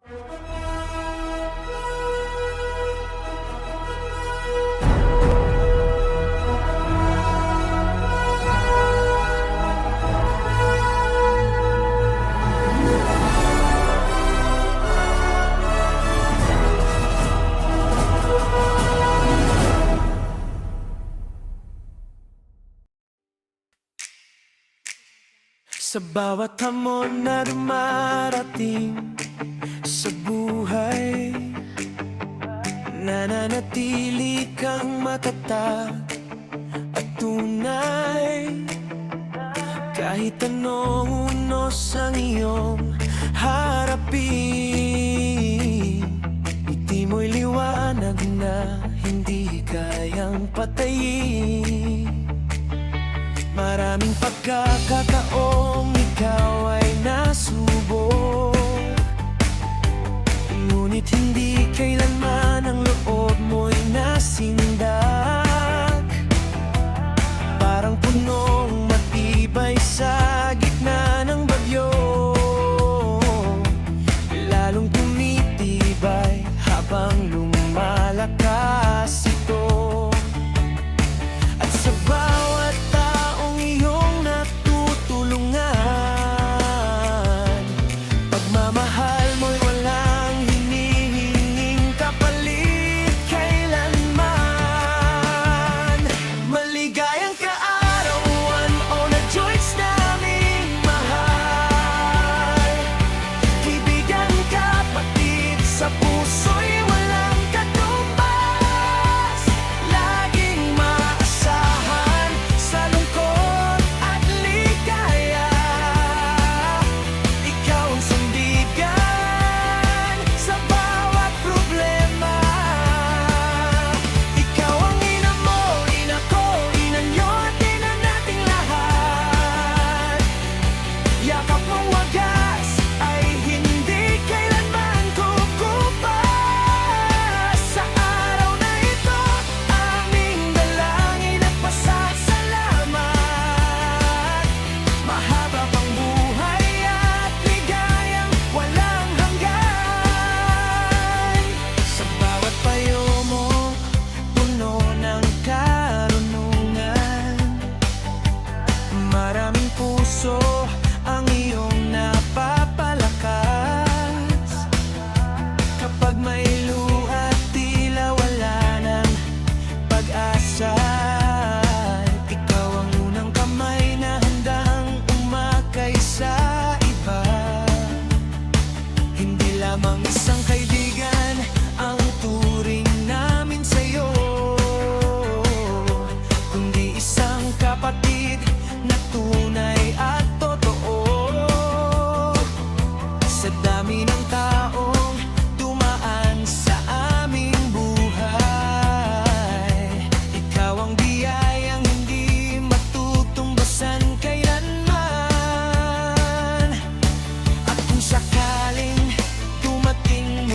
Sa bawat hamon na dumarating sa buhay, nananatili kang matatag at tunay. Kahit anong unos ang iyong harapin, ngiti mo'y liwanag na hindi kayang patayin. Maraming pagkakataong ikaw ay nasubok, ngunit hindi kailanman ang loob mo'y nasindak. Parang punong matibay sa gitna ng bagyo, lalong tumitibay habang lumalakas ito. At sa bawat taong iyong natutulungan, pagmamahal mo'y walang hinihinging kapalit kailanman. Maligayang kaarawan o na joys naming mahal, kaibigan, kapatid, sa puso'y walang katumbas. Laging maasahan sa lungkot at ligaya, ikaw ang sandigan sa bawat problema. Ikaw ang ina mo, ina ko, ina nyo at ina nating lahat. Yakap mong wagas ay hindi kailanman kukupas. Sa araw na ito, aming dalangin at pasasalamat. Mahaba pang buhay at ligayang walang hanggan. Sa bawat payo mo, puno ng karunungan. Maraming puso ang iyong napapalakas. Kapag may luha at tila wala ng pag-asa, ikaw ang unang kamay na handang umakay sa iba. Hindi lamang isang kaibigan ang turing namin sa'yo, kundi isang kapatid na tunay at totoo. Sa dami ng taong dumaan sa aming buhay, ikaw ang biyayang hindi matutumbasan kailanman. At kung sakaling dumating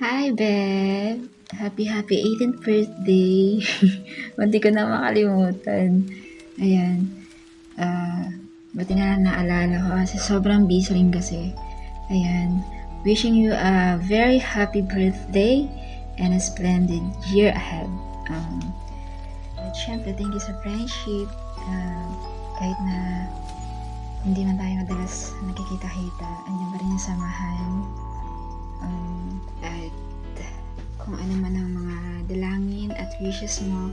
Hi, Beb! Happy 18th birthday! Hindi ko na makalimutan. Ayan. Buti na lang naalala ko kasi sobrang busy rin kasi. Ayan. Wishing you a very happy birthday and a splendid year ahead. At syempre, thank you sa friendship. Kahit na hindi man tayo madalas nakikita-kita, andyan pa rin yung samahan. At kung ano man ang mga dalangin at wishes mo,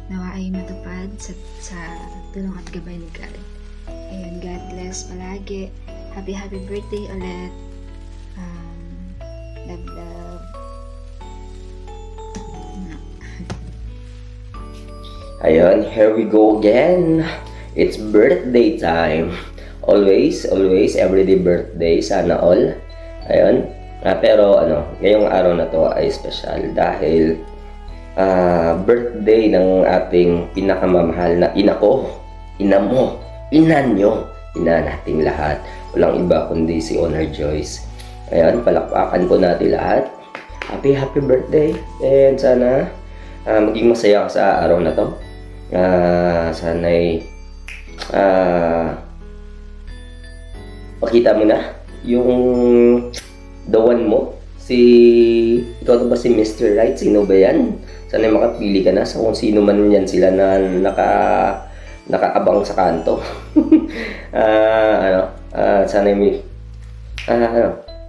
nawa ay matupad sa tulong at gabay ni God. Ayan, God bless palagi. Happy birthday ulit. Love. Ayun, here we go again. It's birthday time. Always, everyday birthday. Sana all. Ayun. Pero ngayong araw na to ay special dahil birthday ng ating pinakamamahal na ina ko, ina mo, ina nyo, ina nating lahat. Walang iba kundi si Honor Joyce. Ayan, palakpakan po natin lahat. Happy birthday. And sana maging masaya ka sa araw na to. Sana'y pakita mo na yung the one mo. Ikaw ba si Mr. Right? Sino ba yan? Sana'y makapili ka na sa kung sino man yan sila na nakaabang sa kanto. Sana'y may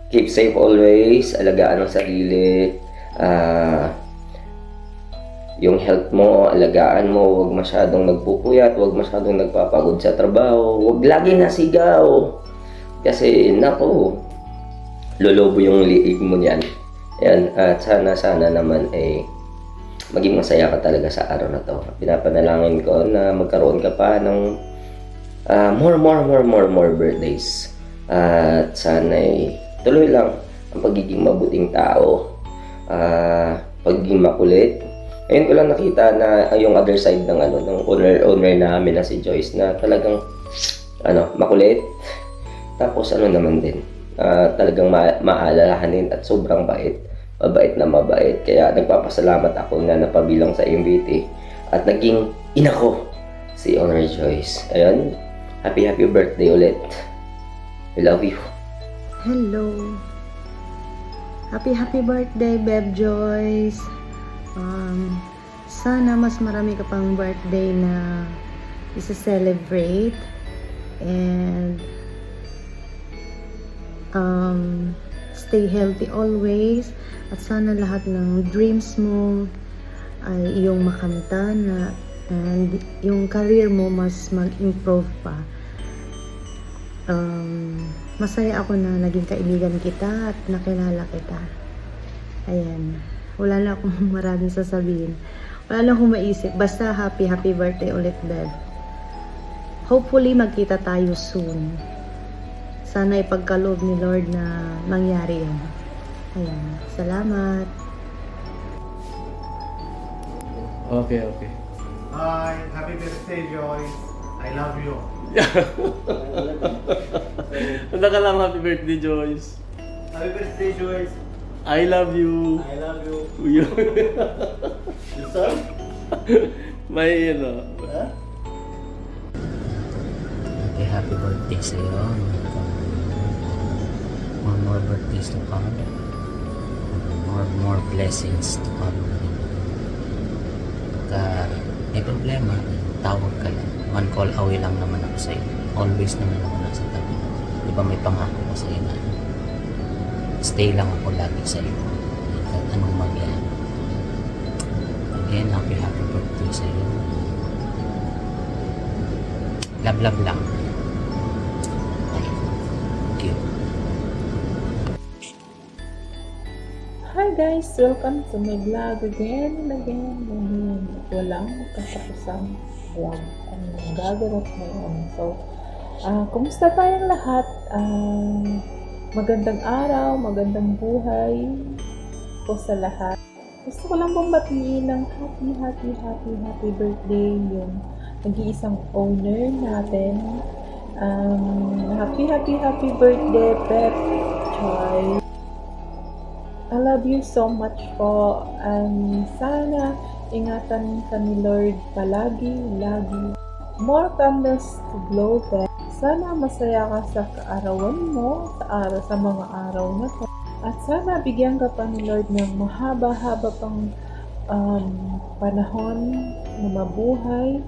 keep safe always, alagaan ang sarili, yung health mo, alagaan mo, huwag masyadong nagpupuyat, huwag masyadong nagpapagod sa trabaho, huwag lagi nasigaw. Kasi, nako, lolobo yung liig mo niyan. Ayan, at sana naman ay maging masaya ka talaga sa araw na to. Pinapanalangin ko na magkaroon ka pa ng more birthdays. At sana ay tuloy lang ang pagiging mabuting tao, pagiging makulit. Ngayon ko lang nakita na yung other side ng ng owner namin na si Joyce na talagang makulit. Tapos naman din, talagang maalalahanin at sobrang bait. Mabait na mabait. Kaya nagpapasalamat ako na napabilang sa MVT at naging ina ko si Honor Joyce. Ayun, happy birthday ulit. I love you. Hello. Happy birthday, Beb Joyce. Sana mas marami ka pang birthday na isa-celebrate. And stay healthy always. At sana lahat ng dreams mo ay iyong makanta na and yung career mo mas mag-improve pa. Masaya ako na naging kaibigan kita at nakilala kita. Ayan. Wala na akong maraming sasabihin. Wala na akong maisip. Basta happy birthday ulit, Beb. Hopefully, magkita tayo soon. Sana ipagkaloob ni Lord na mangyari yan. Ayan. Salamat. Okay. Hi, happy birthday, Joyce. I love you. Ano ka lang, happy birthday, Joyce. Happy birthday, Joyce. I love you. I love you. Uyo. Isa? May Huh? Happy birthday sa'yo. More birthdays to come. More blessings to come. Pagka may problema, tawag ka lang. One call away lang naman ako sa'yo. Always naman ako nasa tabi. Di ba may pangako ko sa'yo na stay lang ako lagi sa'yo. At anong mangyari. Again, happy birthday sa'yo. Love lang. Thank you. Hi guys! Welcome to my vlog again and again. Walang katapusang vlog ang gaganap ngayon. So, kumusta tayong lahat? Magandang araw, magandang buhay po sa lahat. Gusto ko lang pong batiin ng happy birthday yung nag-iisang owner natin. Happy birthday, Pep Choy. I love you so much po. And sana ingatan ka ni Lord palagi, lagi. More candles to blow, Beb. Sana masaya ka sa kaarawan mo, sa mga araw na to. At sana bigyan ka pa ni Lord ng mahaba-haba pang panahon na mabuhay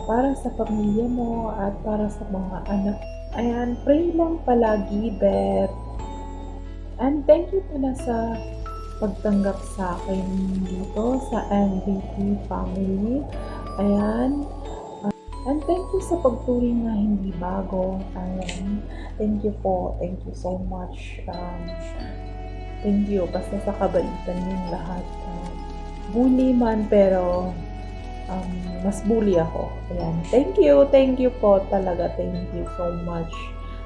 para sa pamilya mo at para sa mga anak. Ayan, pray lang palagi, Beb. And thank you pala sa pagtanggap sa akin dito sa MVP family. Ayan. And thank you sa pagturing na hindi bago. Ayan. Thank you po. Thank you so much. Thank you. Basta sa kabaitan yung lahat. Bully man pero mas bully ako. Ayan. Thank you. Thank you po talaga. Thank you so much.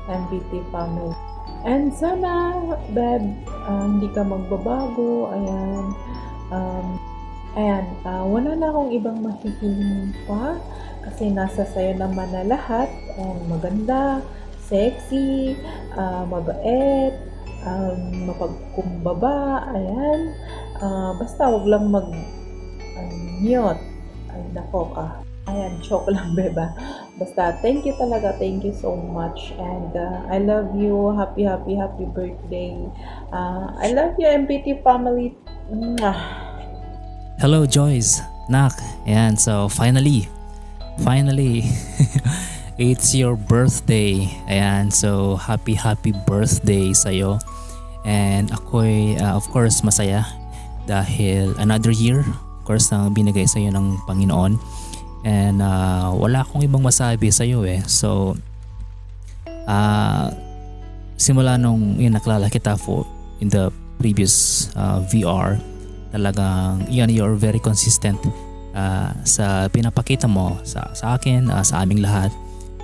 MVP family. And sana, Beb, hindi ka magbabago. Ayan. Wala na akong ibang mahihiling pa. Kasi nasa sayo naman na lahat. Maganda, sexy, mabait, mapagkumbaba. Ayan. Basta wag lang mag-mute. Ay, nako ka. Ayan, joke lang, beba. Basta, thank you talaga. Thank you so much. And I love you. Happy birthday. I love you, MPT family. Mwah. Hello, Joyce. Nak. Ayan, so finally, it's your birthday. Ayan, so happy birthday sa'yo. And ako'y, of course, masaya dahil another year, of course, na binigay sa'yo ng Panginoon. And wala akong ibang masabi sa'yo eh. So, simula nung nakilala kita in the previous VR, talagang you're very consistent sa pinapakita mo sa akin, sa aming lahat.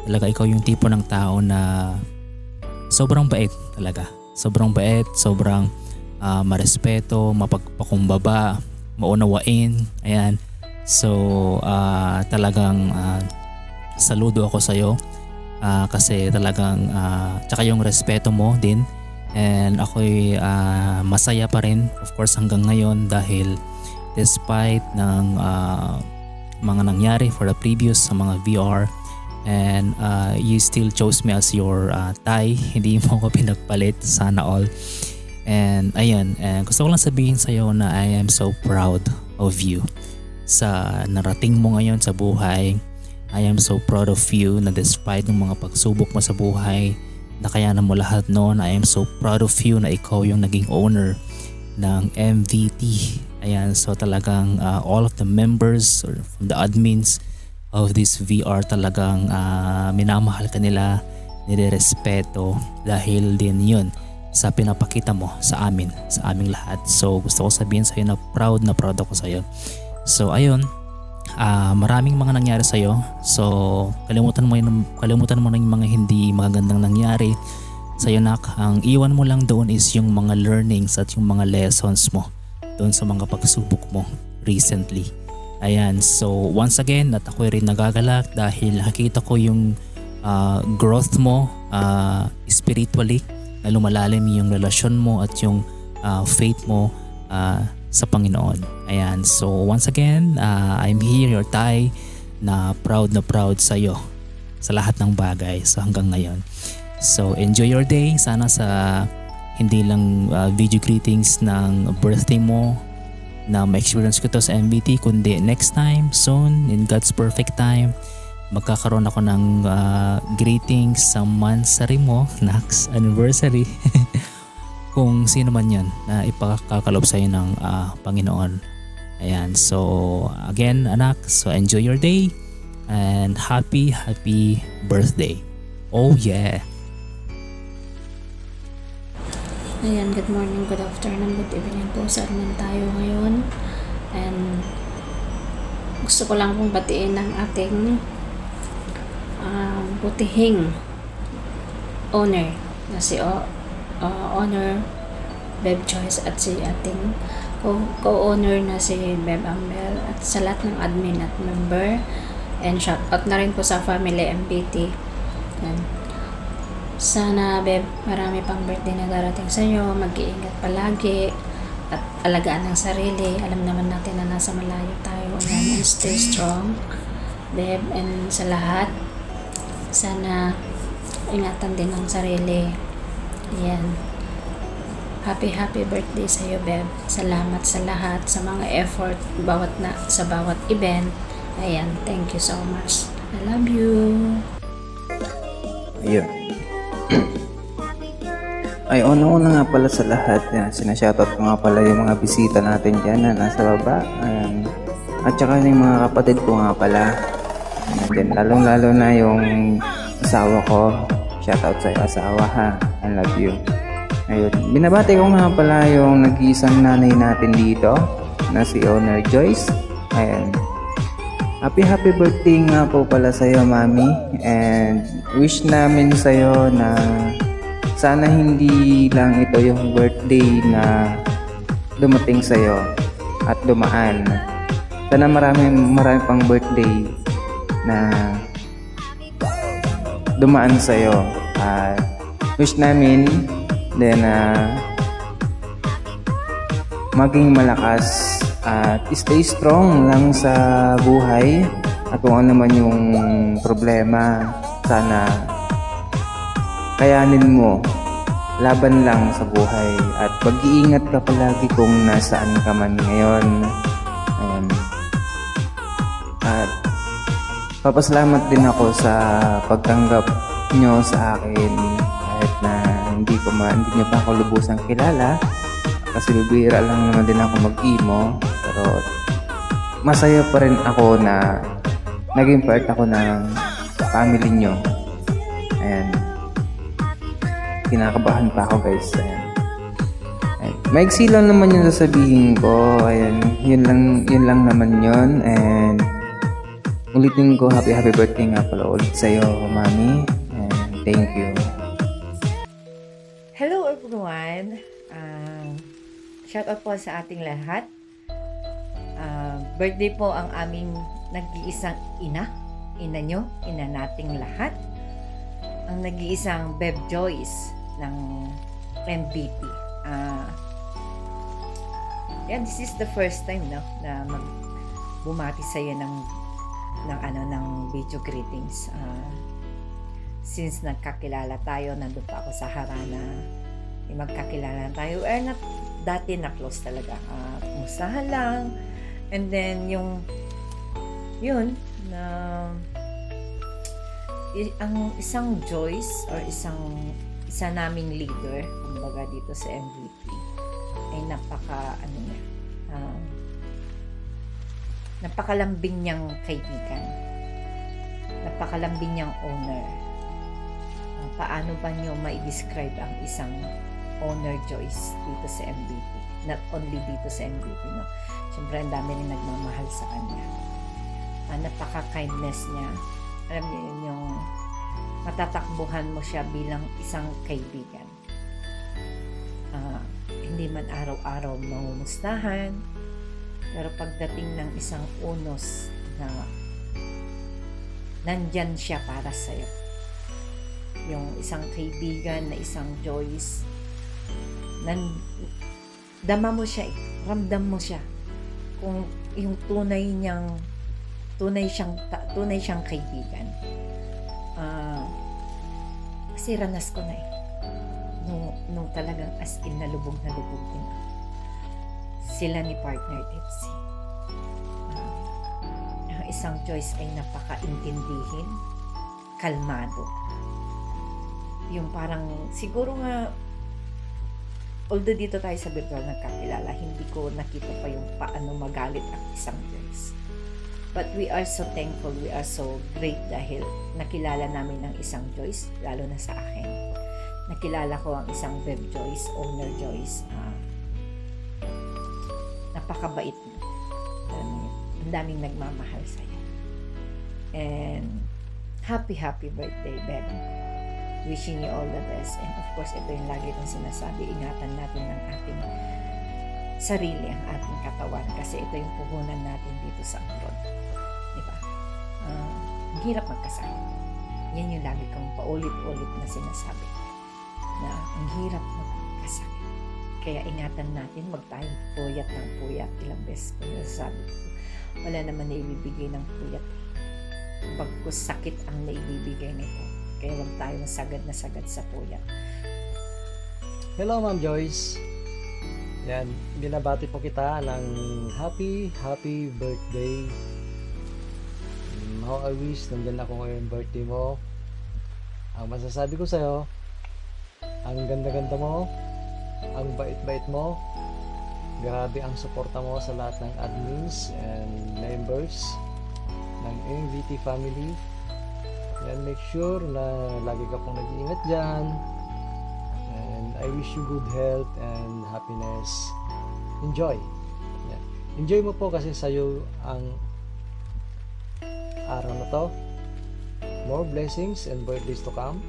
Talaga ikaw yung tipo ng tao na sobrang bait talaga. Sobrang bait, sobrang marespeto, mapagpakumbaba, maunawain. Ayan. So talagang saludo ako sa iyo kasi talagang tsaka yung respeto mo din, and ako'y masaya pa rin of course hanggang ngayon dahil despite ng mga nangyari for the previous sa mga VR, and you still chose me as your tie, hindi mo ko pinagpalit, sana all. And ayun, gusto ko lang sabihin sa iyo na I am so proud of you sa narating mo ngayon sa buhay. I am so proud of you na despite ng mga pagsubok mo sa buhay, nakayanan mo lahat noon. I am so proud of you na ikaw yung naging owner ng MVT. Ayan, so talagang all of the members or from the admins of this VR talagang minamahal ka nila, nirerespeto dahil din yun sa pinapakita mo sa amin, sa aming lahat. So gusto ko sabihin sa iyo na proud ako sa iyo. So ayun, maraming mga nangyari sa iyo. So kalimutan mo na yung mga hindi magagandang nangyari sa iyo, nak. Ang iwan mo lang doon is yung mga learnings at yung mga lessons mo doon sa mga pagsubok mo recently. Ayan, so once again, at ako rin nagagalak dahil nakita ko yung growth mo spiritually, na lumalalim yung relasyon mo at yung faith mo sa Panginoon. Ayan, so once again, I'm here, your Tay, na proud sa iyo sa lahat ng bagay. So hanggang ngayon. So enjoy your day. Sana sa hindi lang video greetings ng birthday mo na ma-experience ko to sa MVT, kundi next time, soon, in God's perfect time, magkakaroon ako ng greetings sa mansari mo, next anniversary. Kung sino man yan na ipakakalob sa'yo ng Panginoon. Ayan, so again anak, so enjoy your day and happy birthday. Oh yeah. Ayan, good morning, good afternoon, good evening po. Saan man tayo ngayon. And gusto ko lang pong batiin ng ating butihing owner na si owner Beb Joyce at si ating co-owner na si Beb Ambel at sa lahat ng admin at member, and shout out na rin po sa family MPT. And Sana, Beb, marami pang birthday na darating sa'yo. Mag-iingat palagi at alagaan ng sarili. Alam naman natin na nasa malayo tayo. And stay strong, Beb. And sa lahat, sana ingatan din ang sarili. Yan. Happy birthday sa'yo, Beb. Salamat sa lahat, sa mga effort sa bawat event. Ayan, thank you so much. I love you. Ayun. Ay, una nga pala sa lahat, yan, sinashoutout ko nga pala yung mga bisita natin dyan na nasa baba. Ayan. At saka yung mga kapatid ko nga pala. Ayan, lalong-lalo na yung asawa ko. Shoutout sa asawa ha. I love you. Ayun. Binabati ko nga pala yung nag-iisang nanay natin dito na si Owner Joyce. Ayan. Happy birthday nga po pala sa'yo, Mami. And wish namin sa'yo na sana hindi lang ito yung birthday na dumating sa'yo at dumaan. Sana marami pang birthday na dumaan sa'yo. Wish namin din na maging malakas at stay strong lang sa buhay at kung ano man yung problema, sana kayanin mo, laban lang sa buhay at mag-iingat ka palagi kung nasaan ka man ngayon. Ayan. At papasalamat din ako sa pagtanggap nyo sa akin kahit na hindi nyo pa ako lubusang kilala kasi bibihira lang naman din ako mag-emo, pero masaya pa rin ako na naging part ako ng family nyo. Ayan. Kinakabahan pa ako, guys. Ayan. Maiksi lang naman yung sasabihin ko. Ayan. Yun lang naman yun. And ulitin ko, happy birthday nga pala ulit sa'yo, Mami. And thank you. Hello everyone! Shoutout po sa ating lahat. Birthday po ang aming nag-iisang ina nyo, ina nating lahat. Ang nag-iisang Beb Joyce ng MVP. This is the first time na bumati sa'yo ng video greetings. Since nagkakilala tayo, nandun pa ako sa Harana, magkakilala tayo. Dati na close talaga. Kumustahan lang. And then, yun, ang isang Joyce or isa naming leader, kumbaga dito sa MVP, ay napakalambing niyang kaibigan. Napakalambing niyang owner. Paano ba niyo ma-describe ang isang Owner Joyce dito sa MVP? Not only dito sa MVP, no? Siyempre, ang dami rin nagmamahal sa kanya. Napaka-kindness niya. Alam niyo yun, yung matatakbuhan mo siya bilang isang kaibigan. Hindi man araw-araw mangumustahan, pero pagdating ng isang unos na nandyan siya para sa'yo. Yung isang kaibigan na isang Joyce, dama mo siya, ramdam mo siya kung yung tunay siyang kaibigan. Kasi ranas ko na nung talagang as in na lubog din ako. Sila ni partner Tipsy. Isang Joyce ay napaka-intindihin, kalmado. Yung parang siguro nga, although dito tayo sa virtual nagkakilala, hindi ko nakita pa yung paano magalit ang isang Joyce. But we are so thankful, we are so great dahil nakilala namin ang isang Joyce, lalo na sa akin. Nakilala ko ang isang Beb Joyce, Owner Joyce. Napakabait mo. Ang daming nagmamahal sa'yo. And happy birthday, Beb. Wishing you all the best. And of course, ito yung lagi kong sinasabi, ingatan natin ng ating sarili, ang ating katawan. Kasi ito yung puhunan natin dito sa abroad. Diba? Ang hirap magkasakit. Yan yung lagi kong paulit-ulit na sinasabi. Na ang hirap magkasakit. Kaya ingatan natin, magtayong puyat ng puyat. Ilang beses ko nasasabi ko. Wala naman na ibibigay ng puyat. Bagkus sakit ang naibibigay nito. Kaya huwag tayong sagad na sagad sa puyat. Hello, Ma'am Joyce. Yan, binabati po kita ng happy birthday. How I wish nandyan ako ngayon birthday mo. Ang masasabi ko sa'yo, ang ganda-ganda mo, ang bait-bait mo, grabe ang suporta mo sa lahat ng admins and members ng MVT family. And make sure na lagi ka pong nag-iingat dyan. And I wish you good health and happiness. Enjoy. Yan. Enjoy mo po kasi sa'yo ang araw na to. More blessings and birthdays to come.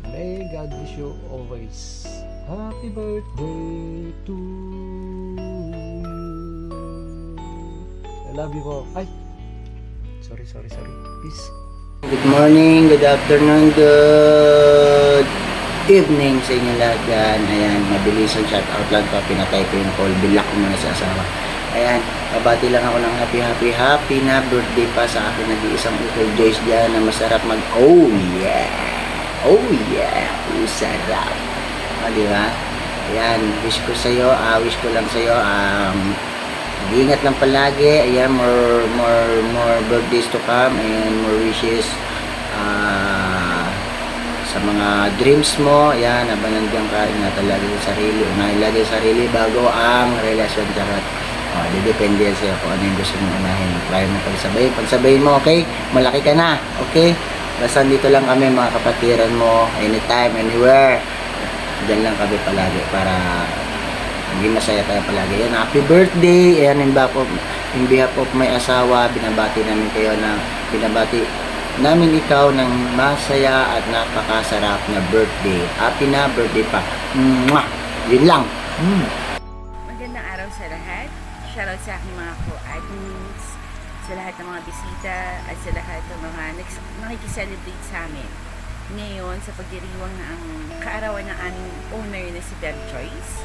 May God wish you always. Happy birthday to you. I love you po. Ay! Sorry. Peace. Good morning, good afternoon, good evening sa inyo lahat dyan. Ayan, mabilis ang shout out lang ko. Pinatay ko yung call. Bilak ko muna sa asawa. Ayan, babati lang ako ng happy na birthday pa sa akin nag-iisang Uncle Joyce dyan na masarap mag oh yeah, sarap. Diba? Ayan, wish ko lang sa'yo, mag-iingat lang palagi. Ayan, more birthdays to come and more wishes sa mga dreams mo. Ayan, habang nandiyan ka, ingatan lagi sa sarili. Unahin lagi sa sarili bago ang relasyon. Charot. Depende yan sa'yo kung ano yung gusto mong unahin. Kaya mo pagsabayin mo, okay? Malaki ka na, okay? Basta dito lang kami, mga kapatiran mo, anytime, anywhere. Diyan lang kami palagi para maging masaya tayo palagi. Yan, happy birthday! Ayan, in behalf of my asawa, binabati namin ikaw ng masaya at napakasarap na birthday. Happy na birthday pa. Mwah! Yun lang. Magandang araw sa lahat. Shoutout sa aking mga co-admins, sa lahat ng mga bisita, at sa lahat ng mga nakikiselebrate sa amin. Ngayon, sa pagdiriwang ng kaarawan ng aming owner na si Beb Joyce.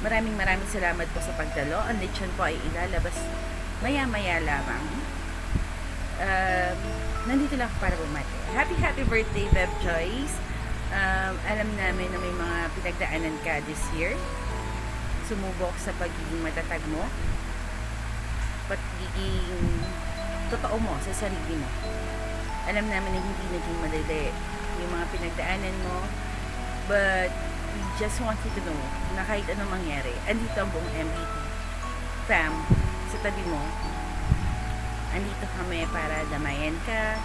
Maraming salamat po sa pagdalo. Ang lechon po ay ilalabas maya-maya lamang. Nandito lang ako para bumati. Happy birthday, Beb Joyce. Alam namin na may mga pinagdaanan ka this year. Sumubok sa pagiging matatag mo, pagiging totoo mo sa sarili mo. Alam namin na hindi naging madali yung mga pinagdaanan mo, but we just want you to know na kahit anong mangyari, andito ang buong MVT fam sa tabi mo. Andito kami para damayan ka,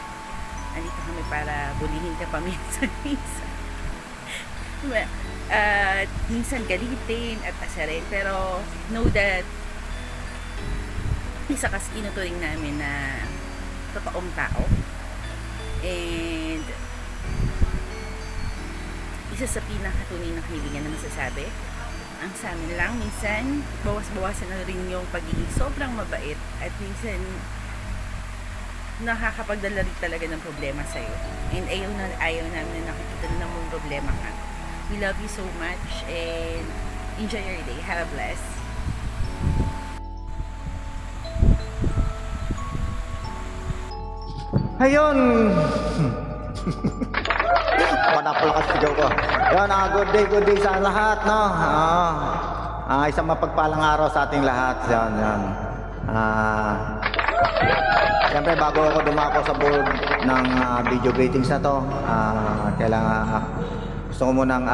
andito kami para bulihin ka pa minsan-minsan. At minsan galitin at asarin, pero know that isa kasi tinuturing namin na totoong tao, and isa sa pinakatunay na kaibigan na masasabi ang sa amin lang, minsan bawas-bawasan na rin yung pagiging sobrang mabait, at minsan nakakapagdala rin talaga ng problema sa'yo, and ayaw namin na nakikita na mong problema ka. We love you so much and enjoy your day. Have a bless. Ayun! Napalakas sigaw ko. Yun, good day sa lahat, no? Isang mapagpalang araw sa ating lahat. Yan. Siyempre, bago ako dumako sa board ng video greetings na to, kailangan gusto ko munang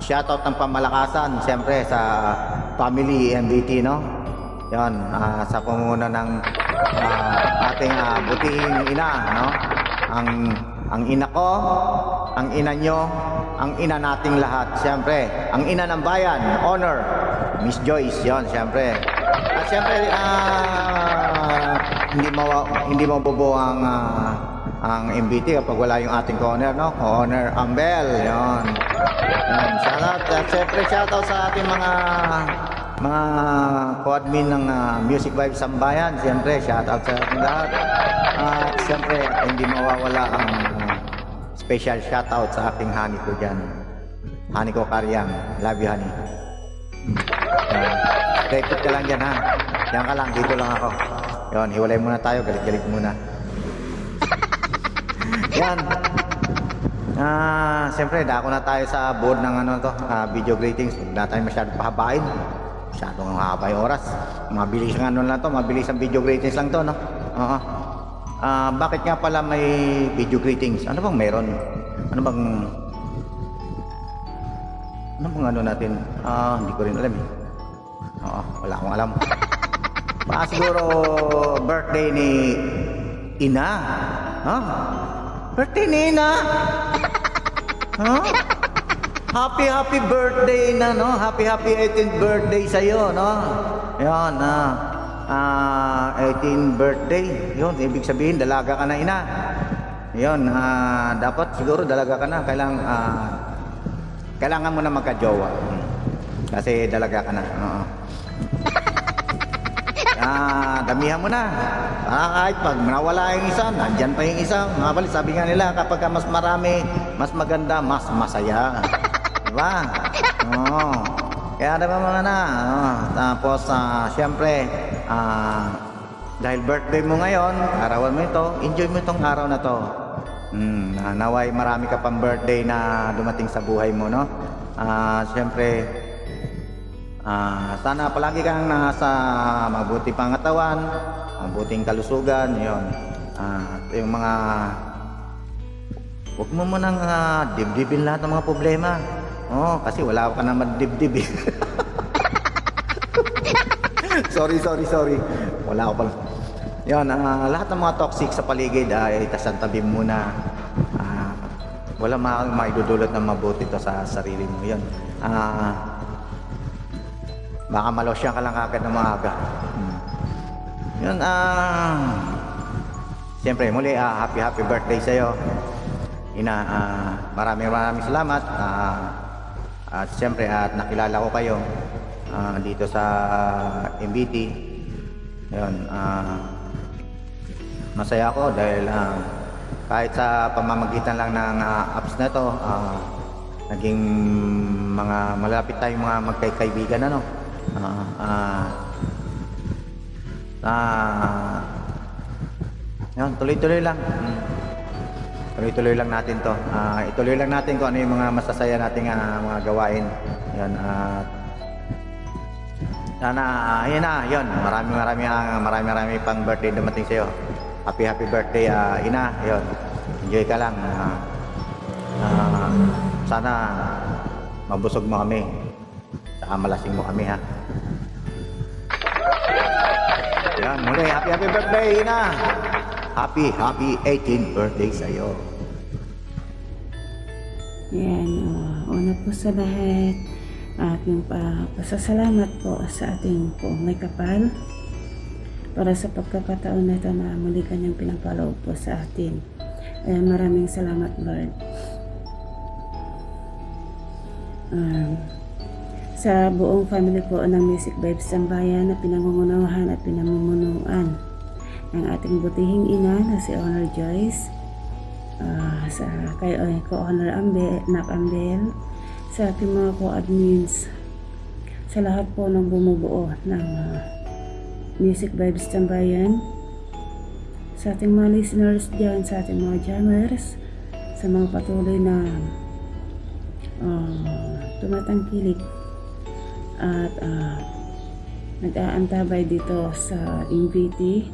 shoutout ng pamalakasan siyempre sa family MVT, no? Yan, sa pamumuno ng ating butihing ina, no? Ang ina ko, ang ina nyo, ang ina nating lahat. Siyempre, ang ina ng bayan, honor, Miss Joyce, yon siyempre. At siyempre, hindi mabubuo ang MVT kapag wala yung ating co-owner, no? Co-owner Ambel, yon. Shoutout, at siyempre shoutout sa ating mga mga co-admin ng Music Vibes Sambayan, siyempre, shoutout sa ating lahat. At siyempre, hindi mawawala ang special shoutout sa aking honey ko dyan. Honey ko Karyang. Love you, honey. Stay put ka lang dyan, ha? Diyan ka lang, dito lang ako. Yun, hiwalay muna tayo, galit-galit muna. Yan. Siyempre, dako na tayo sa board ng video greetings. Huwag na tayo masyadong pahabain. Masyadong haba yung oras. Mabilis ang lang to, mabilis ang video greetings lang to, no? Oo. Bakit nga pala may video greetings? Ano bang meron? Ano bang natin? Hindi ko rin alam eh. Oo, wala akong alam. Siguro birthday ni Ina. Birthday ni Ina. Happy birthday na, no? Happy 18th birthday sa iyo, no? Yan, 18th birthday. Yun, ibig sabihin dalaga ka na, Ina. Yun, dapat siguro dalaga ka na. Kailangan mo na magka-jowa. Kasi dalaga ka na. Damihan mo na. Kahit pag nawala yung isa, nandyan pa yung isa. Mabalit, sabi nga nila, kapag mas marami, mas maganda, mas masaya. Diba? Kaya naman mga na. Tapos, siyempre, dahil birthday mo ngayon, arawan mo ito, enjoy mo itong araw na to. Naway marami ka pang birthday na dumating sa buhay mo, no? Siyempre, sana palagi kang nasa mabuti pangatawan, mabuting kalusugan, yun. Yung mga, huwag mo munang dibdibin lahat ng mga problema. Kasi wala ka naman dibdib eh. Sorry. Wala ko pala. Yun, lahat ng mga toxic sa paligid ay tasantabi muna. Wala maidudulot ng mabuti to sa sarili mo. Yun. Baka malosyan ka lang agad ng maaga. Yun, siyempre, muli, happy birthday sa'yo. Ina, maraming salamat. At siyempre, nakilala ko kayo dito sa MBT. Yun, masaya ako dahil kahit sa pamamagitan lang ng apps na to, naging mga malapit tayong mga magkaibigan, ano? Yan, tuloy-tuloy lang. Tuloy-tuloy lang natin to. Ituloy lang natin kung ano yung mga masasaya nating mga gawain. Yan, sana, ayan na, yun. Marami pang birthday dumating sa'yo. Happy birthday, Ina. Yun, enjoy ka lang. Sana mabusog mo kami. Saka malasing mo kami, ha. Yan, muli, happy birthday, Ina. Happy 18th birthday sa'yo. Yan, una po sa lahat, aking pasasalamat po sa ating poong may kapal para sa pagkakataon na ito na muli kanyang pinapaloob po sa atin. Maraming salamat, Lord. Sa buong family po ng Music Vibes Sambayan na pinangungunawahan at pinamumunuan ng ating butihing ina na si Honor Joyce, kay Honor Ambel, sa ating mga co-admins, sa lahat po ng bumubuo ng Music Vibes Sambayan, sa ating mga listeners dyan, sa ating mga jammers, sa mga patuloy na tumatangkilik at nag-aantabay dito sa MVT,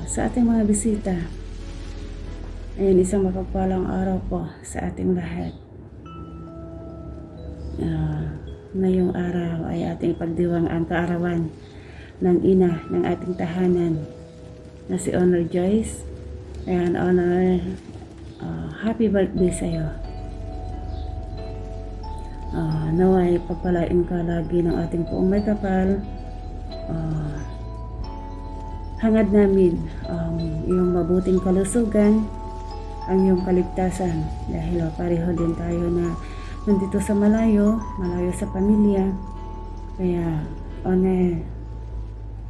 sa ating mga bisita. Ayun, isang mapagpalang araw po sa ating lahat. Ngayong araw ay ating pagdiwang ang kaarawan ng ina ng ating tahanan na si Honor Joyce. Ayan, Honor, happy birthday sa'yo. Naway pagpalain ka lagi ng ating poong may kapal. Hangad namin iyong mabuting kalusugan, ang iyong kaligtasan, dahil pareho din tayo na nandito sa malayo sa pamilya. Kaya, honor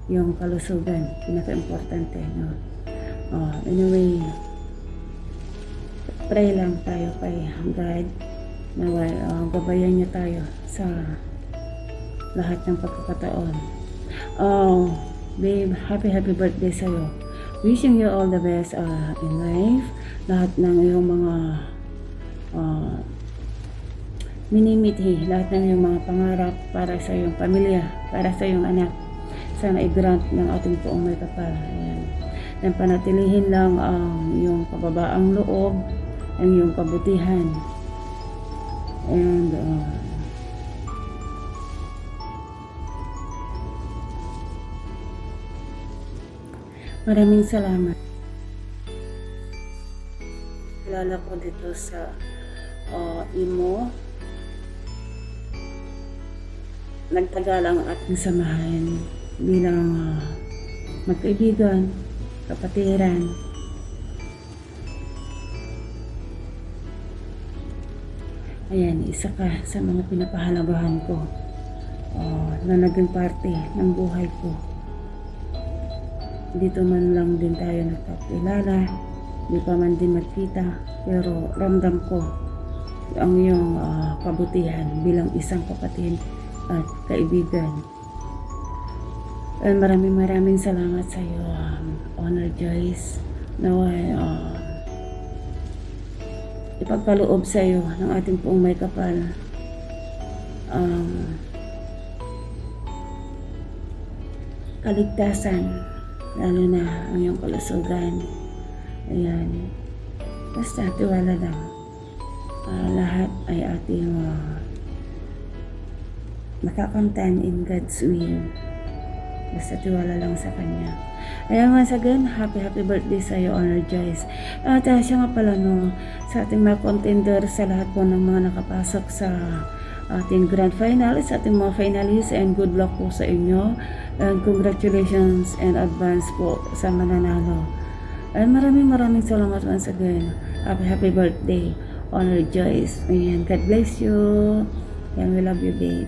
yung kalusugan, pinaka-importante, no? Anyway, pray lang tayo kay God na gabayan niya tayo sa lahat ng pagkakataon. Babe, happy birthday sa'yo. Wishing you all the best in life. Lahat ng iyong mga minimithi, lahat ng iyong mga pangarap para sa iyong pamilya, para sa iyong anak. Sana i-grant ng ating poong may kapal. Ayan. Dan panatilihin lang ang iyong kababaang loob, ang iyong kabutihan. And maraming salamat. Kilala ko dito sa Imo. Nagtagal ang ating samahan bilang magkaibigan, kapatiran. Ayan, isa ka sa mga pinapahalagahan ko na naging parte ng buhay ko. Dito man lang din tayo nagkakilala, di pa man din magkita, pero ramdam ko ang iyong kabutihan bilang isang kapatid at kaibigan. And maraming salamat sa iyo, Honor Joyce, naway ipagkaloob sa iyo ng ating poong may kapal kaligtasan, lalo na ang iyong kalusugan. Ayan, basta tiwala lang, lahat ay ating nakakamtan in God's will. Basta tiwala lang sa Kanya. Ayan, once again, happy birthday sa iyo, Honor Joyce. At siya nga pala, no, sa ating mga contender, sa lahat po ng mga nakapasok sa ating grand final, sa ating mga finalists, and good luck po sa inyo. And congratulations in advance po sa mananalo. And maraming salamat once again. Happy birthday, Honor Joyce. Ayan, God bless you. And we love you, babe.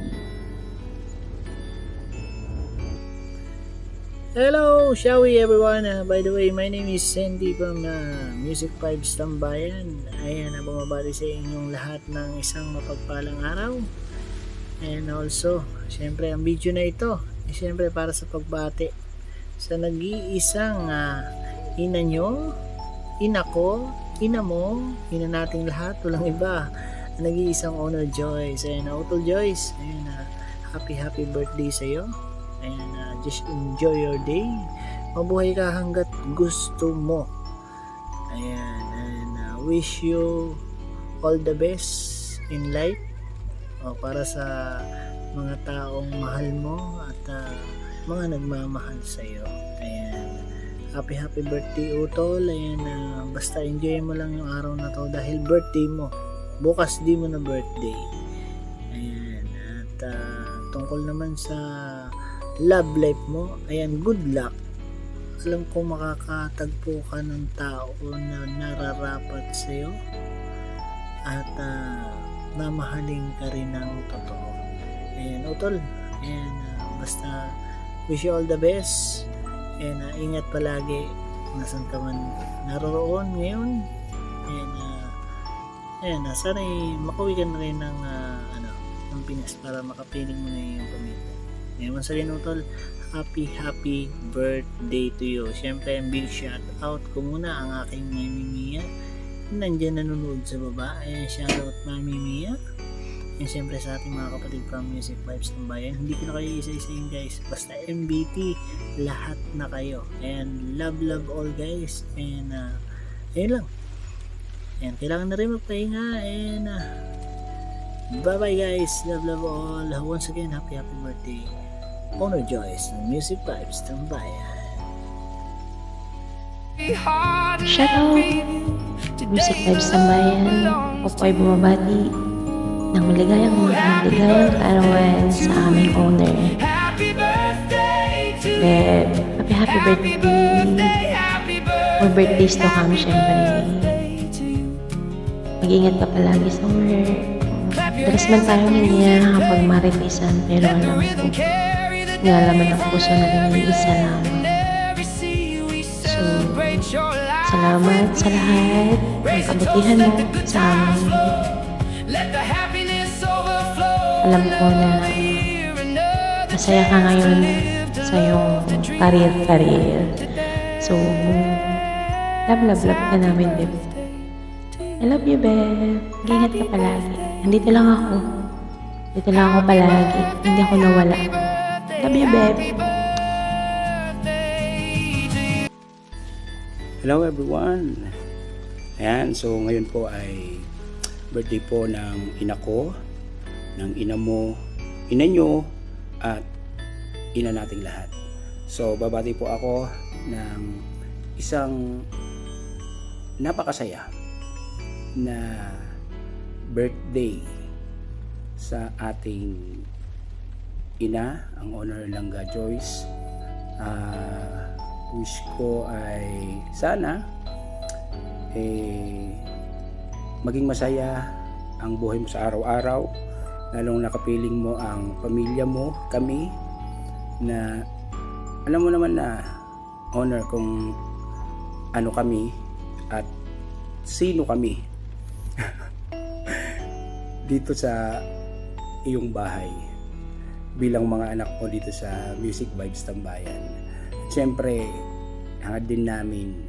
Hello, Shawi everyone. By the way, my name is Sandy from Music Vibes Tambayan. Ayan, bumabati sa inyong lahat ng isang mapagpalang araw. And also, syempre ang video na ito ay syempre para sa pagbati sa nag-iisang ina nyo, ina ko, ina mo, ina nating lahat, walang iba. Nag-iisang Honor Joyce. Ayan, Utol Joyce. Ayan, happy birthday sa iyo. And just enjoy your day. Mabuhay ka hanggat gusto mo. Ayan, and wish you all the best in life para sa mga taong mahal mo at mga nagmamahal sa iyo. Ayan, happy birthday, Utol. Ayan, basta enjoy mo lang yung araw na to dahil birthday mo. Bukas di mo na birthday. Ayan, at tungkol naman sa love life mo, ayan, good luck. Alam ko makakatagpo ka ng tao na nararapat sa'yo at mamahalin ka rin ng totoo. Ayan, Utol. Ayan, basta wish you all the best. Ayan, ingat palagi nasan ka man naroroon ngayon. Ayan, sana makauwi ka na rin ng Pinas para makapiling mo na yung pamilya. Ngayon sa Utol, happy birthday to you. Siyempre, ang big shout out ko muna ang aking Mami Mia. Nandiyan nanonood sa baba. Ayan, shout out Mami Mia. And siyempre sa ating mga kapatid from Music Vibes Tambayan. Hindi ko na kayo isa-isayin, guys. Basta MBT, lahat na kayo. And love all, guys. And ayun lang. And kailangan na rin magpahinga. And bye-bye, guys. Love all. Once again, happy birthday, Honor Joyce ng Music Vibes Tambayan. Shout out Music Vibes Tambayan. Ako po ay bumabati ng maligayang kaarawan sa aming owner. Beb, happy birthday. More birthdays to come, syempre. Mag-ingat ka palagi sa work. Madalas man tayo hindi na nakapagmaritisan, pero alam ko, nilalaman ng puso natin yung isa lamang. So, salamat sa lahat ng kabutihan mo sa amin. Alam ko na masaya ka ngayon sa iyong career. So, love ka namin, babe. I love you, babe. Ingat ka palagi. Nandito lang ako. Dito lang ako palagi. Hindi ako nawala. Love you, babe. Hello everyone! Ayan, so ngayon po ay birthday po ng ina ko, ng ina mo, ina nyo, at ina nating lahat. So babati po ako ng isang napakasaya na birthday sa ating ina, ang Honor Langga Joyce. Wish ko ay sana maging masaya ang buhay mo sa araw-araw, lalong nakapiling mo ang pamilya mo, kami, na alam mo naman na honor kung ano kami at sino kami dito sa iyong bahay bilang mga anak mo dito sa Music Vibes Tambayan. Siyempre, hangad din namin,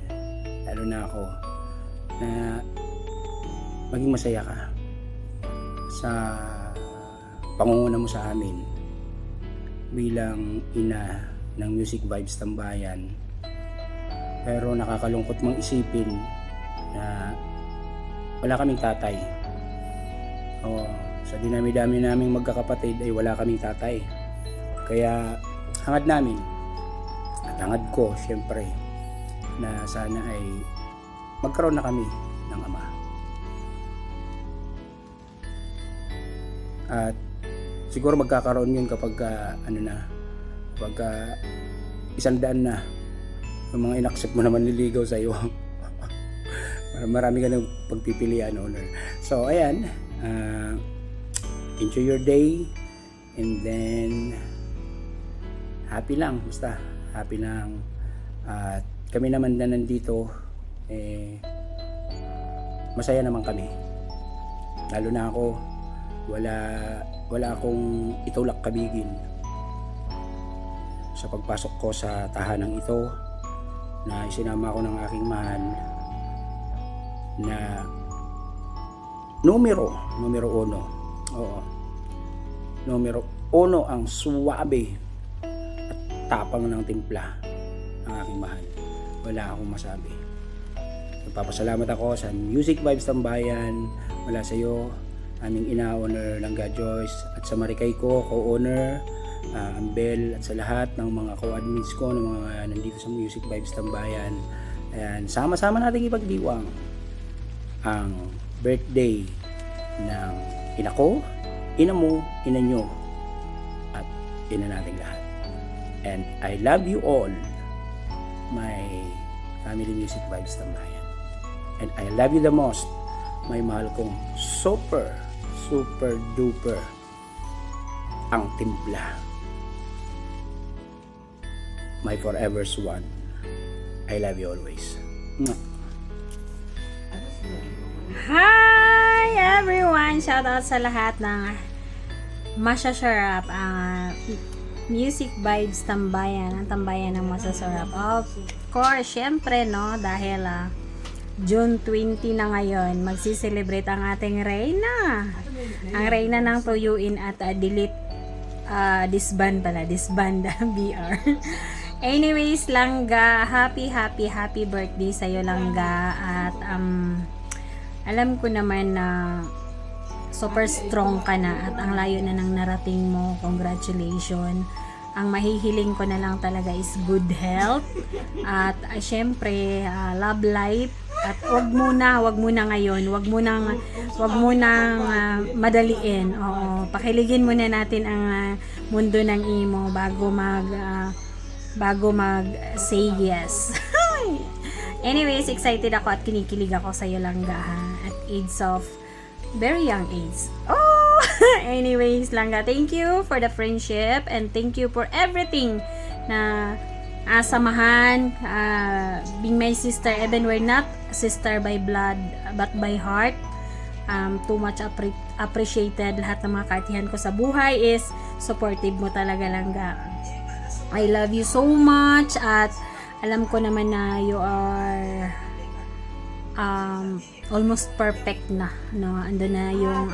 lalo na ako, na maging masaya ka sa pangunguna mo sa amin bilang ina ng Music Vibes Tambayan. Pero nakakalungkot mong isipin na wala kaming tatay. Sa dinami-dami naming magkakapatid ay wala kaming tatay. Kaya hangad namin, at hangad ko syempre, na sana ay magkaroon na kami ng ama. At siguro magkakaroon yun kapag kapag 100 na yung mga inaccept mo naman niligaw sa'yo. Marami ka ng pagpipilian, Honor. So ayan, enjoy your day, and then happy lang, basta happy lang. At kami naman na nandito, masaya naman kami. Lalo na ako, wala akong itulak kabigin sa pagpasok ko sa tahanang ito, na isinama ko ng aking mahal na numero 1. Oo. Numero 1 ang suwabe tapang ng timpla ng aking mahal. Wala akong masabi. Nagpapasalamat ako sa Music Vibes Tambayan, wala sa iyo, aming ina, Honor Langga Joyce, at sa marikay ko, co-owner, Ambel, at sa lahat ng mga co-admins ko, ng mga nandito sa Music Vibes Tambayan. Ayan, sama-sama natin ipagdiwang ang birthday ng ina ko, ina mo, ina nyo, at ina nating lahat. And I love you all, my family Music Vibes Tambayan. And I love you the most, my mahal kong super duper ang timpla, my forever swan. I love you always. Hi everyone! Shoutout sa lahat ng masasarap ang Music Vibes Tambayan, ang tambayan ng masasarap. Of course, syempre no, dahil June 20 na ngayon, magsiselebrate ang ating Reyna. Ang Reyna ng tuyuin at disband BR. Anyways, Langga, happy birthday sa'yo, Langga. At alam ko naman na super strong ka na at ang layo na ng narating mo. Congratulations. Ang mahihiling ko na lang talaga is good health at syempre love life. At wag muna ngayon, wag munang madaliin. Oo, pakiligin muna natin ang mundo ng imo bago mag say yes. Anyways, excited ako at kinikilig ako sa iyo, Langga, ha? At age of very young age. Oh! Anyways, Langga, thank you for the friendship and thank you for everything na samahan, being my sister, even we're not sister by blood but by heart. Too much appreciated. Lahat ng mga kartihan ko sa buhay is supportive mo talaga, Langga. I love you so much at alam ko naman na you are almost perfect na, no? Ando na yung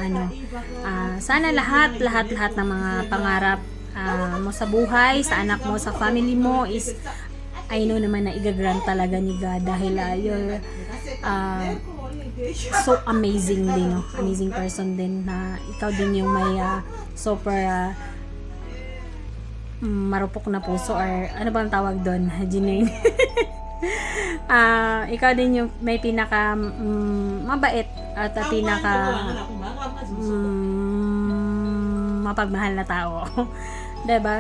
sana lahat ng mga pangarap mo sa buhay, sa anak mo, sa family mo is I know naman na igagrant talaga ni God dahil you're so amazing din, no? Amazing person din na ikaw din yung may super marupok na puso or ano ba ang tawag doon? Genuine. Ikaw din yung may pinaka mabait at pinaka mapagmahal na tao. Diba?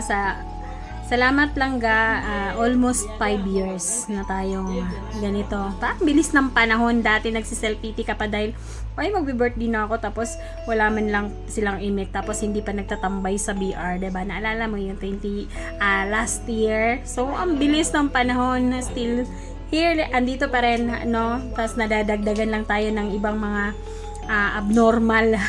Salamat, Langga. Almost 5 years na tayong ganito. Bilis ng panahon. Dati nagsiselfie ka pa dahil magbe-birthday na ako tapos wala man lang silang imik tapos hindi pa nagtatambay sa BR, diba? Naalala mo yung last year. So, ang bilis ng panahon, still here, andito pa rin, no? Tapos nadadagdagan lang tayo ng ibang mga abnormal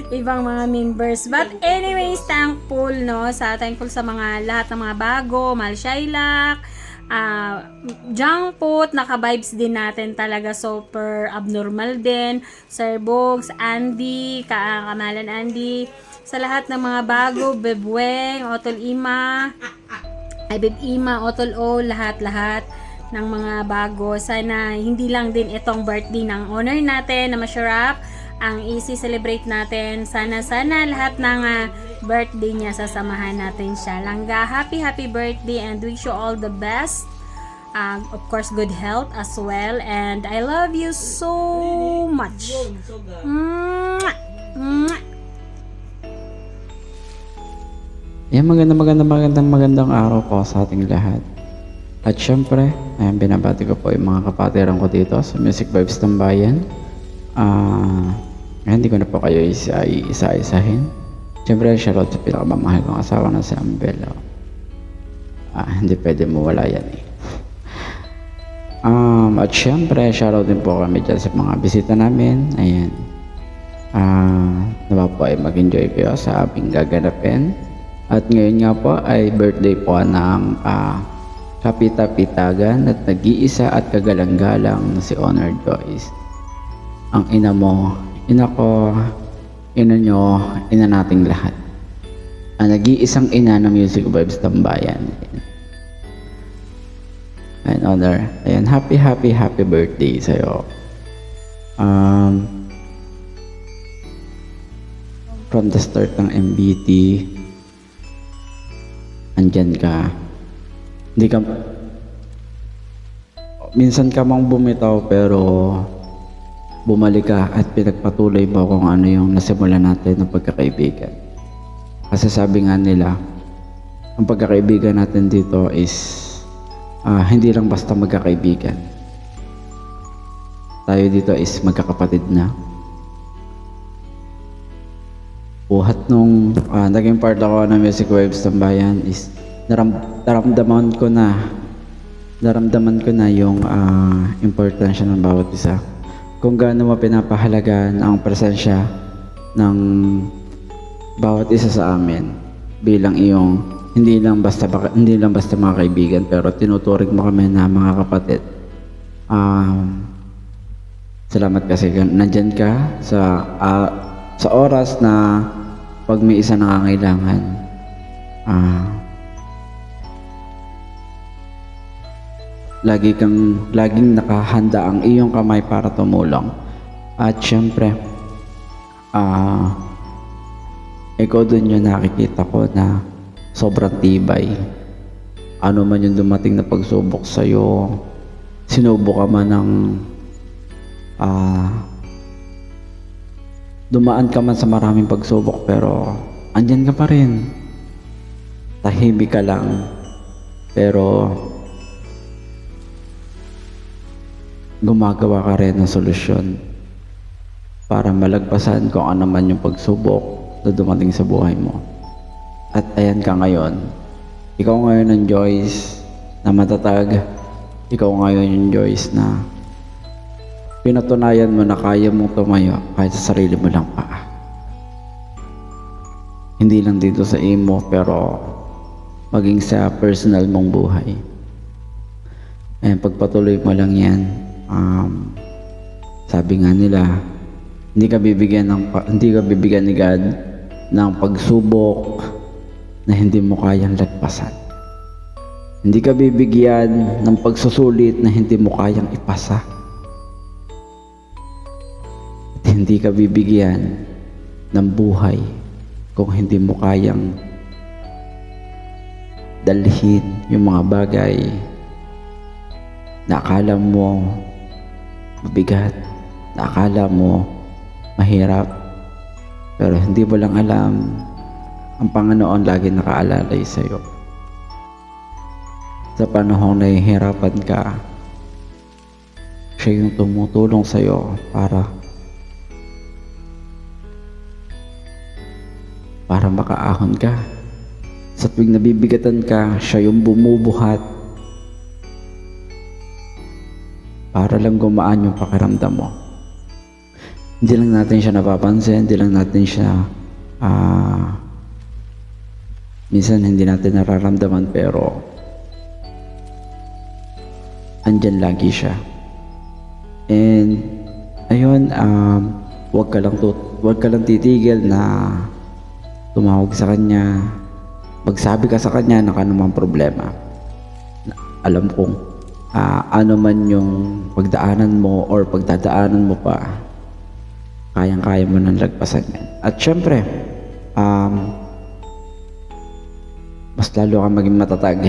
ibang mga members. But anyways, thankful sa mga lahat ng mga bago, Mal Shailak, Jungput, naka-vibes din natin talaga, super abnormal din, Sir Bogs, Andy, Kamalan Andy, sa lahat ng mga bago, Bebweng, Otol Ima, Beb Ima, Otol O, lahat ng mga bago. Sana hindi lang din itong birthday ng owner natin na Masharap ang isi-celebrate natin. Sana lahat ng birthday niya sasamahan natin siya. Langga, happy birthday and wish you all the best. Of course, good health as well. And I love you so much. Magandang araw po sa ating lahat. At syempre, binabati ko po yung mga kapatiran ko dito sa Music Vibes Tambayan. Hindi ko na po kayo isa-isahin. Syempre, shoutout sa pinakamamahal kong asawa na si Ambel. Hindi pwede mawala yan eh. At syempre, shoutout din po kami dyan sa mga bisita namin. Ayan. Nawa po ay mag-enjoy kayo sa aming gaganapin. At ngayon nga po ay birthday po ng kapita-pitagan at nag-iisa at kagalang-galang na si Honor Joyce. Ang ina mo, ina ko, ina nyo, ina nating lahat. Ang nag-iisang ina ng Music Vibes Tambayan. And Honor, ayan, happy birthday sa'yo. From the start ng MBT, andyan ka. Minsan ka mang bumitaw pero bumalik ka at pinagpatuloy mo kung ano yung nasimulan natin ng pagkakaibigan. Kasi sabi nga nila, ang pagkakaibigan natin dito is hindi lang basta magkakaibigan. Tayo dito is magkakapatid na. Buhat nung naging part ako ng Music Vibes Tambayan is naramdaman ko na yung importansya ng bawat isa. Kung gaano mo pinapahalagan ang presensya ng bawat isa sa amin bilang iyong hindi lang basta mga kaibigan pero tinuturing mo kami na mga kapatid. Salamat kasi nandyan ka sa oras na pag may isa nangangailangan. Laging nakahanda ang iyong kamay para tumulong. At syempre, ikaw dun yung nakikita ko na sobrang tibay. Ano man yung dumating na pagsubok sa'yo, sinubok ka man ng dumaan ka man sa maraming pagsubok pero andyan ka pa rin. Tahimik ka lang pero gumagawa ka rin ng solusyon para malagpasan kung ano man yung pagsubok na dumating sa buhay mo. At ayan ka ngayon. Ikaw ngayon ang Joyce na matatag. Ikaw ngayon yung Joyce na pinatunayan mo na kaya mong tumayo kahit sa sarili mo lang paa. Hindi lang dito sa imo, pero maging sa personal mong buhay. Ayan, pagpatuloy mo lang yan. Sabi nga nila, hindi ka bibigyan ni God ng pagsubok na hindi mo kayang lagpasan. Hindi ka bibigyan ng pagsusulit na hindi mo kayang ipasa. At hindi ka bibigyan ng buhay kung hindi mo kayang dalhin yung mga bagay na akala mo mabigat, na akala mo mahirap, pero hindi mo lang alam, ang Panginoon lagi nakaalalay sa iyo. Sa panahong nahihirapan ka, siya yung tumutulong sa iyo para makaahon ka. Sa tuwing nabibigatan ka, siya yung bumubuhat para lang gumaan yung pakiramdam mo. Hindi lang natin siya napapansin, hindi lang natin siya minsan hindi natin nararamdaman, pero andyan lagi siya. And ayun, wag ka lang titigil na tumawag sa kanya, magsabi ka sa kanya na anumang problema. Alam kong ano man yung pagdaanan mo or pagdadaanan mo pa, kayang-kaya mo nang lagpasan yan. At syempre, mas lalo kang maging matatag.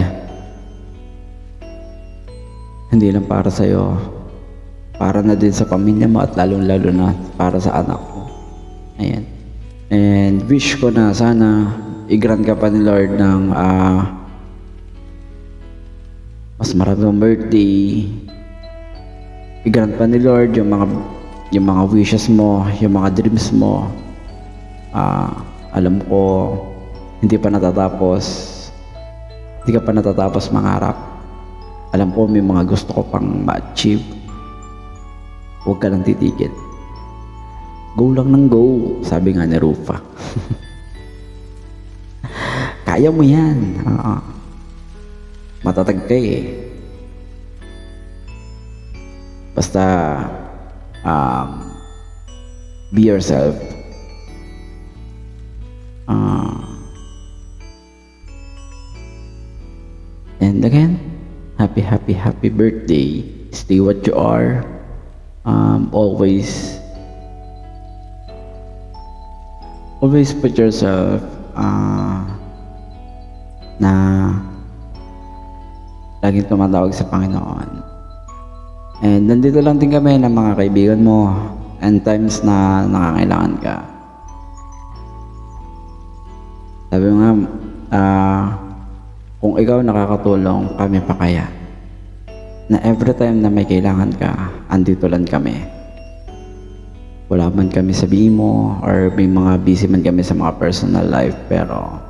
Hindi lang para sa'yo, para na din sa pamilya mo at lalong-lalo na para sa anak mo. Ayan. And wish ko na sana i-grant ka pa ni Lord ng mas maraming birthday. I-grant pa ni Lord yung mga wishes mo, yung mga dreams mo. Alam ko hindi ka pa natatapos mangarap. Alam ko may mga gusto ko pang ma-achieve. Huwag ka lang titigil. Go lang ng go, sabi nga ni Rufa. Kaya mo yan. Matatag ka eh. Basta be yourself. And again, happy birthday. Stay what you are. Always put yourself na laging tumatawag sa Panginoon. And nandito lang din kami ng mga kaibigan mo and times na nangangailangan ka. Sabi mo nga, kung ikaw nakakatulong, kami pa kaya. Na every time na may kailangan ka, andito lang kami. Wala man kami sabihin mo or may mga busy man kami sa mga personal life, pero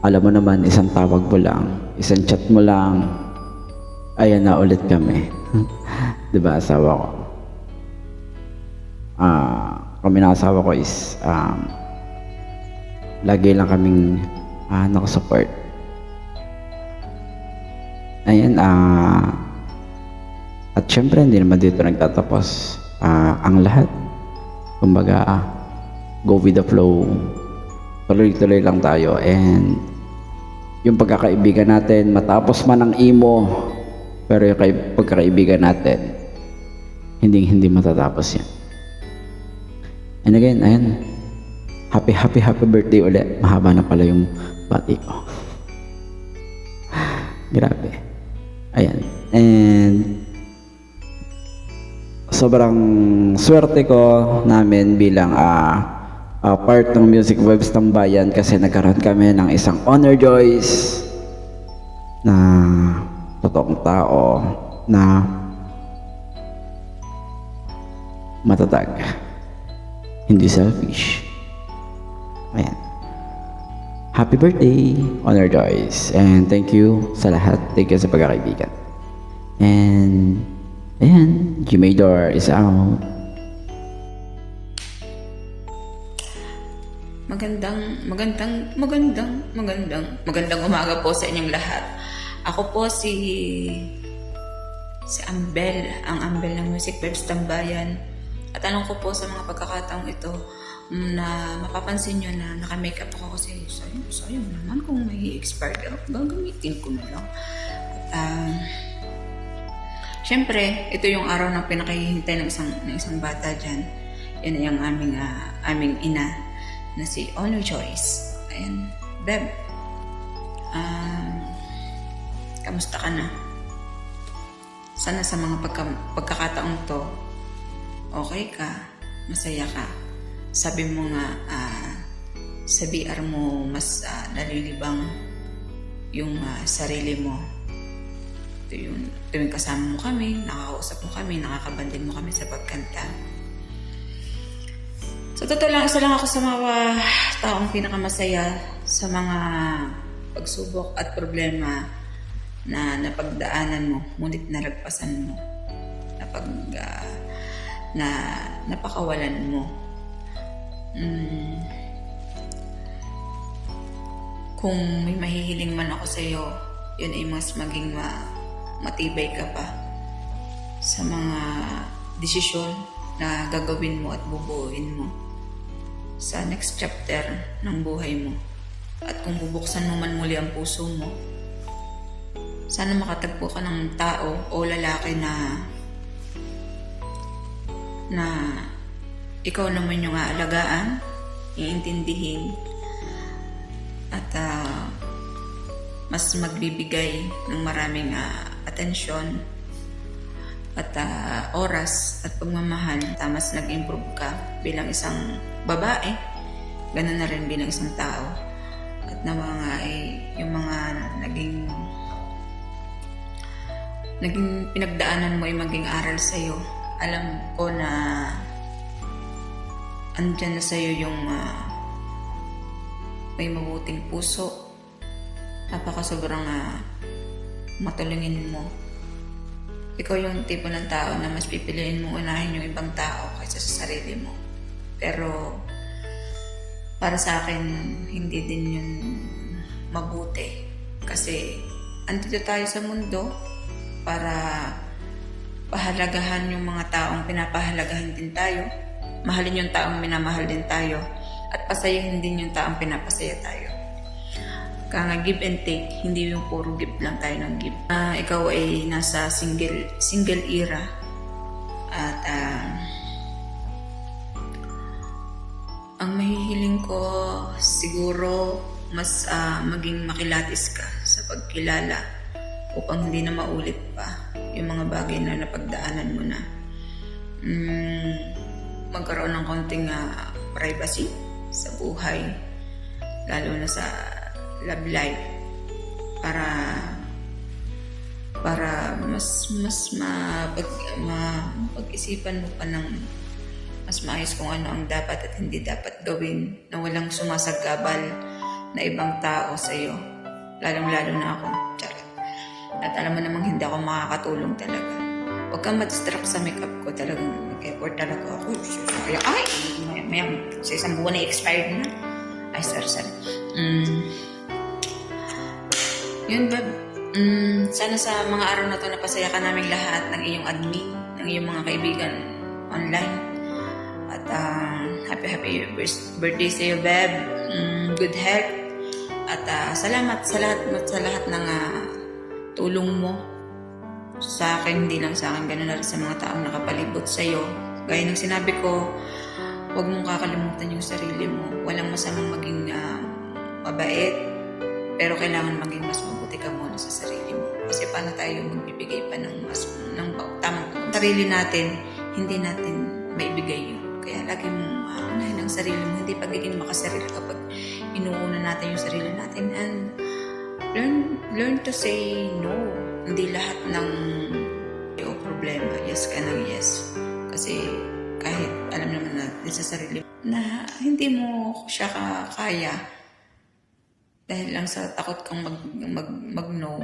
alam mo naman, isang tawag mo lang, isang chat mo lang, ayan na ulit kami. Diba, asawa ko? Kami na asawa ko is lagi lang kaming nakasupport. Ayan, at syempre hindi naman dito nagtatapos ang lahat. Kumbaga, go with the flow, tuloy-tuloy lang tayo. And yung pagkakaibigan natin, matapos man ang imo, pero yung pagkakaibigan natin, hindi matatapos yan. And again, ayan, happy birthday ulit. Mahaba na pala yung bati ko. Grabe. Ayan. And sobrang swerte ko namin bilang part ng Music Vibes Tambayan, kasi nagkaroon kami ng isang honor Joyce na totoong tao na matatag, hindi selfish, Happy birthday, Honor Joyce. And thank you sa lahat. Thank you sa pagkakaibigan. And, ayan, Gmaydor is out. Magandang umaga po sa inyong lahat. Ako po si Ambel, ang Ambel ng Music Vibes Tambayan. At tanong ko po sa mga pagkakataong ito na mapapansin nyo na naka-makeup ako kasi sayang naman kung may expired gagamitin ko na lang. Syempre, ito yung araw na pinakahihintay ng isang bata dyan. Yan ay ang aming ina na si Honor Joyce. Ayan, Beb, kamusta ka na? Sana sa mga pagkakataong to, okay ka, masaya ka. Sabi mo nga, sa BR mo mas nalilibang yung sarili mo. Tuwing kasama mo kami, nakakausap mo kami, nakakabandin mo kami sa pagkanta. Sa totoo lang, isa lang ako sa mga taong pinakamasaya sa mga pagsubok at problema na napagdaanan mo, ngunit nalagpasan mo, napakawalan mo. Kung may mahihiling man ako sa'yo, yun ay mas maging matibay ka pa sa mga desisyon na gagawin mo at bubuuin mo sa next chapter ng buhay mo. At kung bubuksan mo man muli ang puso mo, sana makatagpo ka ng tao o lalaki na ikaw naman yung aalagaan, iintindihin, at mas magbibigay ng maraming atensyon at oras at pagmamahal. Mas nag-improve ka bilang isang babae, ganun na rin bilang isang tao. At yung mga naging pinagdaanan mo ay maging aral sa'yo. Alam ko na andyan na sa'yo yung may mabuting puso. Napakasobrang matulungin mo. Ikaw yung tipo ng tao na mas pipiliin mo unahin yung ibang tao kaysa sa sarili mo. Pero para sa akin, hindi din yun mabuti. Kasi andito tayo sa mundo para pahalagahan yung mga taong pinapahalagahan din tayo, mahalin yung taong minamahal din tayo, at pasayahin din yung taong pinapasaya tayo. Kaya nga give and take, hindi yung puro give lang tayo ng give. Ikaw ay nasa single era at ang mahihiling ko siguro mas maging makilatis ka sa pagkilala upang hindi na maulit pa yung mga bagay na napagdaanan mo na. Magkaroon ng konting privacy sa buhay, lalo na sa love life, para mas mapag-isipan mo pa ng mas maayos kung ano ang dapat at hindi dapat gawin, na walang sumasagabal na ibang tao sa iyo, lalong-lalo na ako. At alam mo namang hindi ako makakatulong talaga. Huwag kang ma-distract sa makeup ko. Talagang nag-effort talaga ako. Ay! Maya, sa isang buwan na expired na. Ay, sorry. Yun, Bab. Sana sa mga araw na to napasaya ka naming lahat ng iyong admin, ng iyong mga kaibigan online. At happy birthday sa iyo, Bab. Good health. At salamat sa lahat ng tulong mo sa akin, hindi lang sa akin, ganoon na rin sa mga taong nakapalibot sa iyo. Gaya ng sinabi ko, huwag mong kakalimutan yung sarili mo. Walang masamang maging mabait, pero kailangan maging mas mabuti ka muna sa sarili mo. Kasi paano tayo magbibigay pa ng tamang sarili natin, hindi natin maibigay yun. Kaya lagi mong unahin ang sarili mo, hindi pagiging makasarili kapag inuuna natin yung sarili natin. And learn to say no. Hindi lahat ng problema, yes ka ng yes. Kasi kahit alam naman natin sa sarili na hindi mo siya kaya, dahil lang sa takot kang mag-no.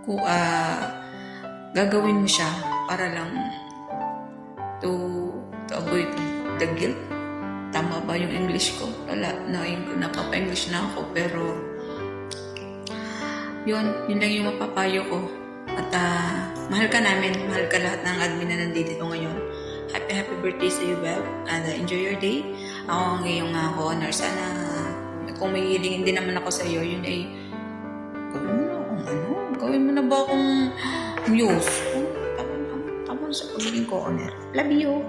Kung gagawin mo siya para lang to avoid the guilt. Tama ba yung English ko? Wala, napapa-English na ako, pero yun lang yung mapapayo ko. At mahal ka namin, mahal ka lahat ng admin na nandito ngayon. Happy birthday sa you, Beb. And enjoy your day. Ako ang iyong honor. Sana kung may hilingin din naman ako sa iyo, yun ay gawin mo na ba akong muse? Tama sa pagiging co-honor. Love you.